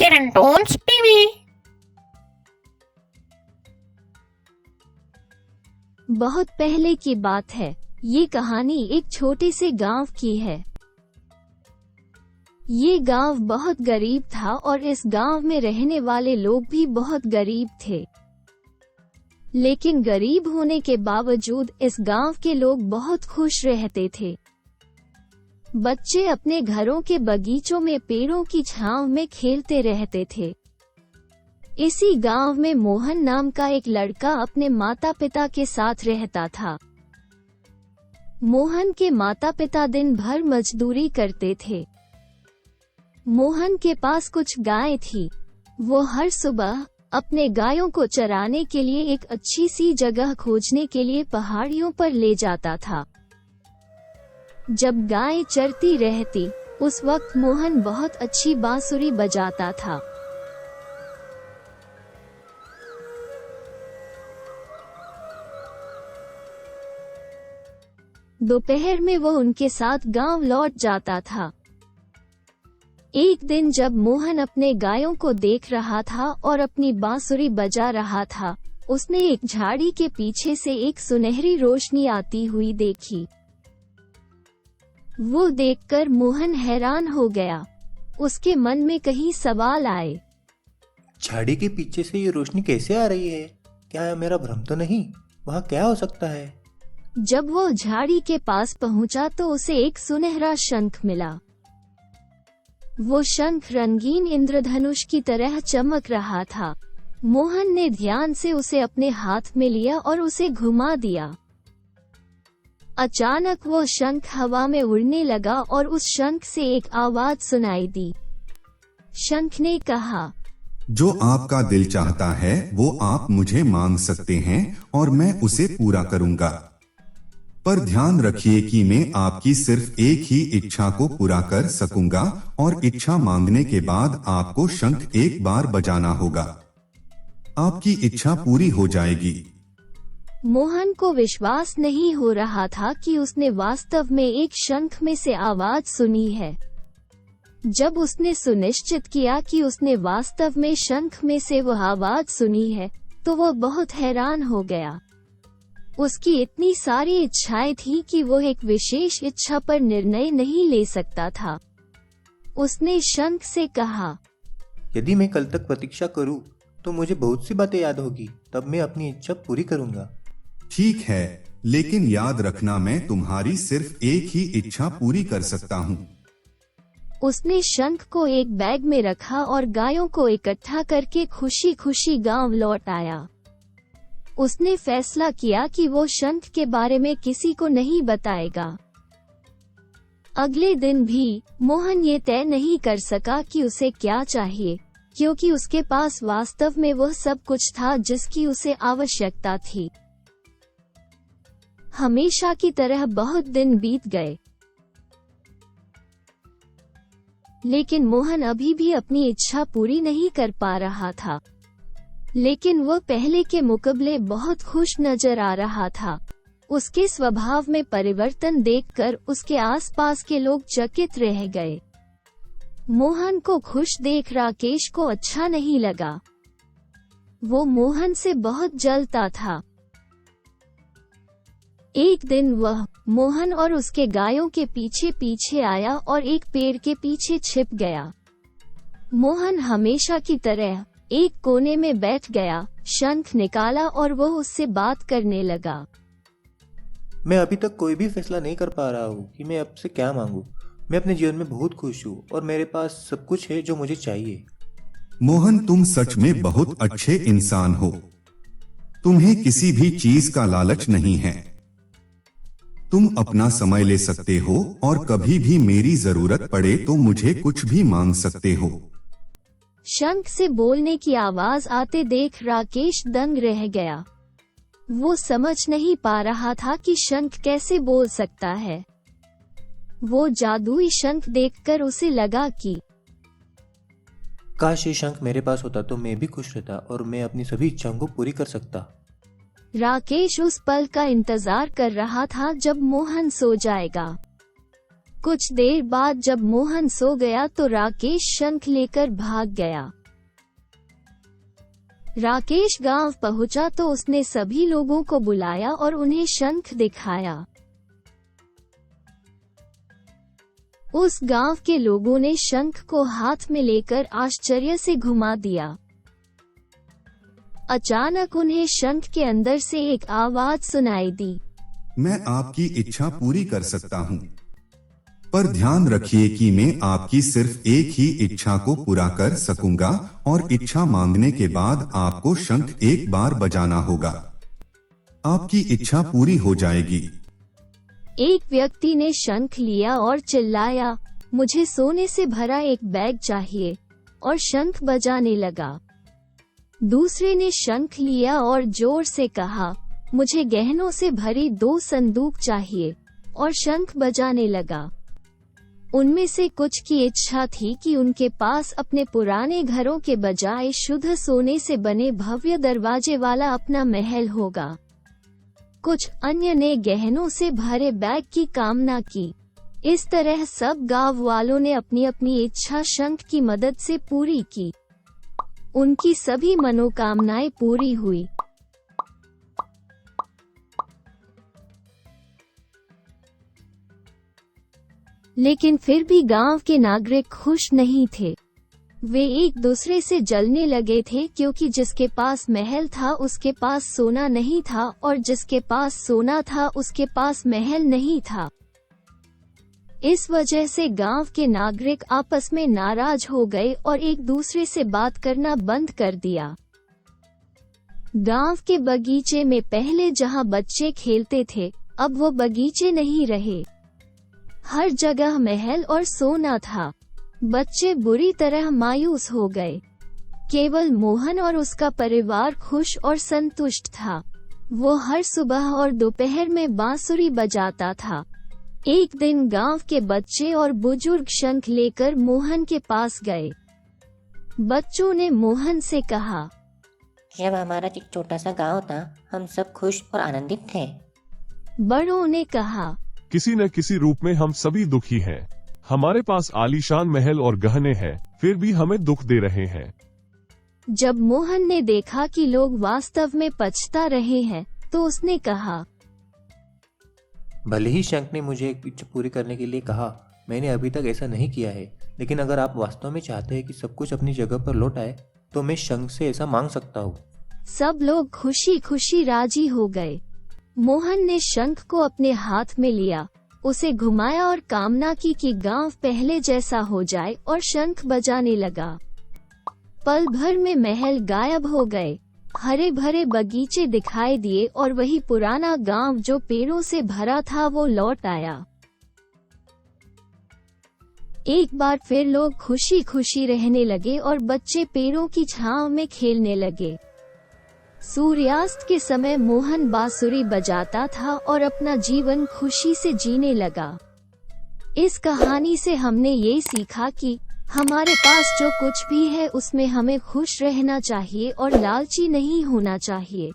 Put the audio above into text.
किरण tones TV. बहुत पहले की बात है। ये कहानी एक छोटे से गांव की है। ये गांव बहुत गरीब था और इस गांव में रहने वाले लोग भी बहुत गरीब थे। लेकिन गरीब होने के बावजूद इस गांव के लोग बहुत खुश रहते थे। बच्चे अपने घरों के बगीचों में पेड़ों की छांव में खेलते रहते थे। इसी गांव में मोहन नाम का एक लड़का अपने माता पिता के साथ रहता था। मोहन के माता पिता दिन भर मजदूरी करते थे। मोहन के पास कुछ गायें थी। वो हर सुबह अपने गायों को चराने के लिए एक अच्छी सी जगह खोजने के लिए पहाड़ियों पर ले जाता था। जब गायें चरती रहती, उस वक्त मोहन बहुत अच्छी बांसुरी बजाता था। दोपहर में वो उनके साथ गांव लौट जाता था। एक दिन जब मोहन अपने गायों को देख रहा था और अपनी बांसुरी बजा रहा था, उसने एक झाड़ी के पीछे से एक सुनहरी रोशनी आती हुई देखी। वो देखकर मोहन हैरान हो गया। उसके मन में कई सवाल आए। झाड़ी के पीछे से ये रोशनी कैसे आ रही है? क्या यह मेरा भ्रम तो नहीं? वहाँ क्या हो सकता है? जब वो झाड़ी के पास पहुंचा तो उसे एक सुनहरा शंख मिला। वो शंख रंगीन इंद्रधनुष की तरह चमक रहा था। मोहन ने ध्यान से उसे अपने हाथ में लिया और उसे घुमा दिया। अचानक वो शंख हवा में उड़ने लगा और उस शंख से एक आवाज सुनाई दी। शंख ने कहा, जो आपका दिल चाहता है वो आप मुझे मांग सकते हैं और मैं उसे पूरा करूंगा। पर ध्यान रखिए कि मैं आपकी सिर्फ एक ही इच्छा को पूरा कर सकूंगा और इच्छा मांगने के बाद आपको शंख एक बार बजाना होगा। आपकी इच्छा पूरी हो जाएगी। मोहन को विश्वास नहीं हो रहा था कि उसने वास्तव में एक शंख में से आवाज सुनी है। जब उसने सुनिश्चित किया कि उसने वास्तव में शंख में से वह आवाज सुनी है, तो वो बहुत हैरान हो गया। उसकी इतनी सारी इच्छाएं थी कि वो एक विशेष इच्छा पर निर्णय नहीं ले सकता था। उसने शंख से कहा, यदि मैं कल तक प्रतीक्षा करूं, तो मुझे बहुत सी बातें याद होगी। तब मैं अपनी इच्छा पूरी करूंगा। ठीक है, लेकिन याद रखना मैं तुम्हारी सिर्फ एक ही इच्छा पूरी कर सकता हूँ। उसने शंख को एक बैग में रखा और गायों को इकट्ठा करके खुशी खुशी गांव लौट आया। उसने फैसला किया कि वो शंख के बारे में किसी को नहीं बताएगा। अगले दिन भी मोहन ये तय नहीं कर सका कि उसे क्या चाहिए, क्योंकि उसके पास वास्तव में वह सब कुछ था जिसकी उसे आवश्यकता थी। हमेशा की तरह बहुत दिन बीत गए, लेकिन मोहन अभी भी अपनी इच्छा पूरी नहीं कर पा रहा था। लेकिन वह पहले के मुकाबले बहुत खुश नजर आ रहा था। उसके स्वभाव में परिवर्तन देखकर उसके आसपास के लोग चकित रह गए। मोहन को खुश देख राकेश को अच्छा नहीं लगा। वो मोहन से बहुत जलता था। एक दिन वह मोहन और उसके गायों के पीछे पीछे आया और एक पेड़ के पीछे छिप गया। मोहन हमेशा की तरह एक कोने में बैठ गया, शंख निकाला और वो उससे बात करने लगा। मैं अभी तक कोई भी फैसला नहीं कर पा रहा हूँ कि मैं अब से क्या मांगू। मैं अपने जीवन में बहुत खुश हूँ और मेरे पास सब कुछ है जो मुझे चाहिए। मोहन, तुम सच में बहुत अच्छे इंसान हो। तुम्हें किसी भी चीज का लालच नहीं है। तुम अपना समय ले सकते हो और कभी भी मेरी जरूरत पड़े तो मुझे कुछ भी मांग सकते हो। शंख से बोलने की आवाज आते देख राकेश दंग रह गया। वो समझ नहीं पा रहा था कि शंख कैसे बोल सकता है। वो जादुई शंख देखकर उसे लगा कि काश ये शंख मेरे पास होता तो मैं भी खुश रहता और मैं अपनी सभी इच्छाओं को पूरी कर सकता। राकेश उस पल का इंतजार कर रहा था जब मोहन सो जाएगा। कुछ देर बाद जब मोहन सो गया तो राकेश शंख लेकर भाग गया। राकेश गांव पहुंचा तो उसने सभी लोगों को बुलाया और उन्हें शंख दिखाया। उस गांव के लोगों ने शंख को हाथ में लेकर आश्चर्य से घुमा दिया। अचानक उन्हें शंख के अंदर से एक आवाज सुनाई दी। मैं आपकी इच्छा पूरी कर सकता हूँ, पर ध्यान रखिए कि मैं आपकी सिर्फ एक ही इच्छा को पूरा कर सकूंगा और इच्छा मांगने के बाद आपको शंख एक बार बजाना होगा। आपकी इच्छा पूरी हो जाएगी। एक व्यक्ति ने शंख लिया और चिल्लाया, मुझे सोने से भरा एक बैग चाहिए, और शंख बजाने लगा। दूसरे ने शंख लिया और जोर से कहा, मुझे गहनों से भरी 2 संदूक चाहिए, और शंख बजाने लगा। उनमें से कुछ की इच्छा थी कि उनके पास अपने पुराने घरों के बजाय शुद्ध सोने से बने भव्य दरवाजे वाला अपना महल होगा। कुछ अन्य ने गहनों से भरे बैग की कामना की। इस तरह सब गांव वालों ने अपनी अपनी इच्छा शंख की मदद से पूरी की। उनकी सभी मनोकामनाएं पूरी हुई। लेकिन फिर भी गांव के नागरिक खुश नहीं थे। वे एक दूसरे से जलने लगे थे क्योंकि जिसके पास महल था उसके पास सोना नहीं था, और जिसके पास सोना था उसके पास महल नहीं था। इस वजह से गांव के नागरिक आपस में नाराज हो गए और एक दूसरे से बात करना बंद कर दिया। गांव के बगीचे में पहले जहां बच्चे खेलते थे, अब वो बगीचे नहीं रहे। हर जगह महल और सोना था। बच्चे बुरी तरह मायूस हो गए। केवल मोहन और उसका परिवार खुश और संतुष्ट था। वो हर सुबह और दोपहर में बांसुरी बजाता था। एक दिन गांव के बच्चे और बुजुर्ग शंख लेकर मोहन के पास गए। बच्चों ने मोहन से कहा, जब हमारा एक छोटा सा गांव था, हम सब खुश और आनंदित थे। बड़ों ने कहा, किसी न किसी रूप में हम सभी दुखी हैं। हमारे पास आलीशान महल और गहने हैं, फिर भी हमें दुख दे रहे हैं। जब मोहन ने देखा कि लोग वास्तव में पछता रहे हैं, तो उसने कहा, भले ही शंख ने मुझे एक इच्छा पूरी करने के लिए कहा, मैंने अभी तक ऐसा नहीं किया है, लेकिन अगर आप वास्तव में चाहते हैं कि सब कुछ अपनी जगह पर लौट आए, तो मैं शंख से ऐसा मांग सकता हूँ। सब लोग खुशी खुशी राजी हो गए। मोहन ने शंख को अपने हाथ में लिया, उसे घुमाया और कामना की कि गांव पहले जैसा हो जाए, और शंख बजाने लगा। पल भर में महल गायब हो गए। हरे भरे बगीचे दिखाई दिए और वही पुराना गांव जो पेड़ों से भरा था वो लौट आया। एक बार फिर लोग खुशी खुशी रहने लगे और बच्चे पेड़ों की छांव में खेलने लगे। सूर्यास्त के समय मोहन बांसुरी बजाता था और अपना जीवन खुशी से जीने लगा। इस कहानी से हमने ये सीखा कि हमारे पास जो कुछ भी है उसमें हमें खुश रहना चाहिए और लालची नहीं होना चाहिए।